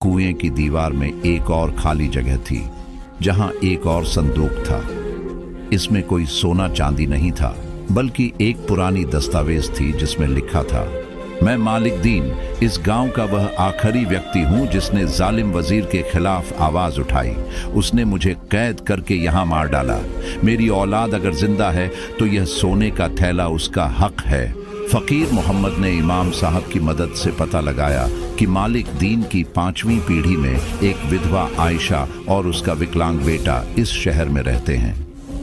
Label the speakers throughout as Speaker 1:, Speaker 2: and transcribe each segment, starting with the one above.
Speaker 1: कुएं की दीवार में एक और खाली जगह थी, जहां एक और संदूक था। इसमें कोई सोना चांदी नहीं था, बल्कि एक पुरानी दस्तावेज थी जिसमें लिखा था, मैं मालिक दीन इस गांव का वह आखिरी व्यक्ति हूं जिसने जालिम वजीर के खिलाफ आवाज उठाई। उसने मुझे कैद करके यहां मार डाला। मेरी औलाद अगर जिंदा है तो यह सोने का थैला उसका हक है। फकीर मोहम्मद ने इमाम साहब की मदद से पता लगाया कि मालिक दीन की 5वीं पीढ़ी में एक विधवा आयशा और उसका विकलांग बेटा इस शहर में रहते हैं।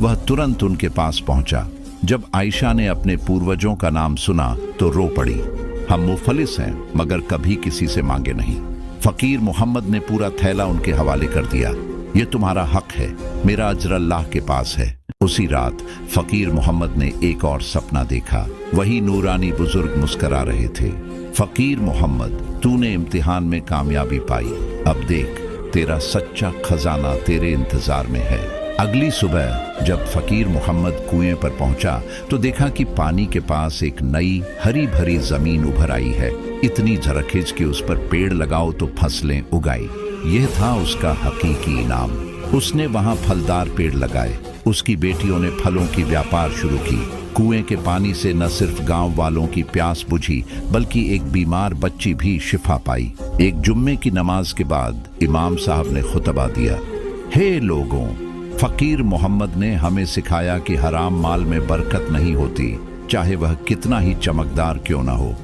Speaker 1: वह तुरंत उनके पास पहुंचा। जब आयशा ने अपने पूर्वजों का नाम सुना तो रो पड़ी। हम मुफलिस हैं मगर कभी किसी से मांगे नहीं। फकीर मोहम्मद ने पूरा थैला उनके हवाले कर दिया। ये तुम्हारा हक है, मेरा अजर अल्लाह के पास है। उसी रात फकीर मोहम्मद ने एक और सपना देखा। वही नूरानी बुजुर्ग मुस्करा रहे थे। फकीर मोहम्मद, तूने इम्तिहान में कामयाबी पाई। अब देख, तेरा सच्चा खजाना तेरे इंतजार में है। अगली सुबह जब फकीर मोहम्मद कुएं पर पहुंचा तो देखा कि पानी के पास एक नई हरी भरी जमीन उभर आई है। इतनी झरखेज कि उस पर पेड़ लगाओ तो फसलें उगाई। यह था उसका हकीकी इनाम। उसने वहां फलदार पेड़ लगाए। उसकी बेटियों ने फलों की व्यापार शुरू की। कुएं के पानी से न सिर्फ गांव वालों की प्यास बुझी, बल्कि एक बीमार बच्ची भी शिफा पाई। एक जुम्मे की नमाज के बाद इमाम साहब ने खुतबा दिया, हे लोगों, फकीर मोहम्मद ने हमें सिखाया कि हराम माल में बरकत नहीं होती, चाहे वह कितना ही चमकदार क्यों ना हो।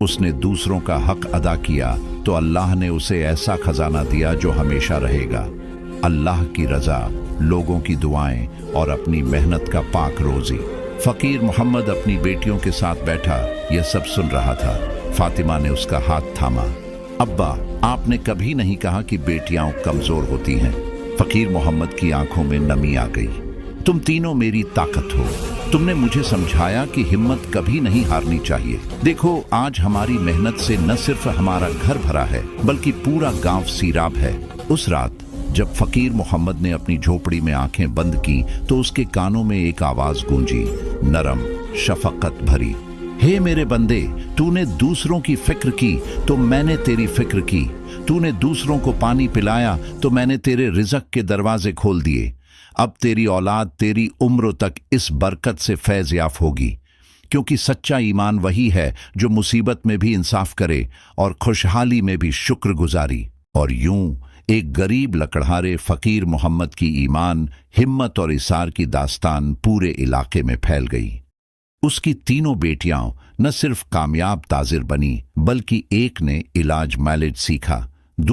Speaker 1: उसने दूसरों का हक अदा किया तो अल्लाह ने उसे ऐसा खजाना दिया जो हमेशा रहेगा। अल्लाह की रजा, लोगों की दुआएं और अपनी मेहनत का पाक रोजी। फकीर मोहम्मद अपनी बेटियों के साथ बैठा यह सब सुन रहा था। फातिमा ने उसका हाथ थामा। अब्बा, आपने कभी नहीं कहा कि बेटियां कमजोर होती हैं। फकीर मोहम्मद की आंखों में नमी आ गई। तुम तीनों मेरी ताकत हो। तुमने मुझे समझाया कि हिम्मत कभी नहीं हारनी चाहिए। देखो, आज हमारी मेहनत से न सिर्फ हमारा घर भरा है, बल्कि पूरा गांव सीराब है। उस रात जब फकीर मोहम्मद ने अपनी झोपड़ी में आंखें बंद की तो उसके कानों में एक आवाज गूंजी, नरम, शफकत भरी, हे मेरे बंदे, तूने दूसरों की फिक्र की तो मैंने तेरी फिक्र की। तूने दूसरों को पानी पिलाया तो मैंने तेरे रिज़्क़ के दरवाजे खोल दिए। अब तेरी औलाद तेरी उम्र तक इस बरकत से फैज़ याफ़ होगी, क्योंकि सच्चा ईमान वही है जो मुसीबत में भी इंसाफ करे और खुशहाली में भी शुक्रगुजारी। और यूं एक गरीब लकड़हारे फकीर मोहम्मद की ईमान, हिम्मत और इसार की दास्तान पूरे इलाके में फैल गई। उसकी तीनों बेटियां न सिर्फ कामयाब ताजिर बनी, बल्कि एक ने इलाज मालिज सीखा,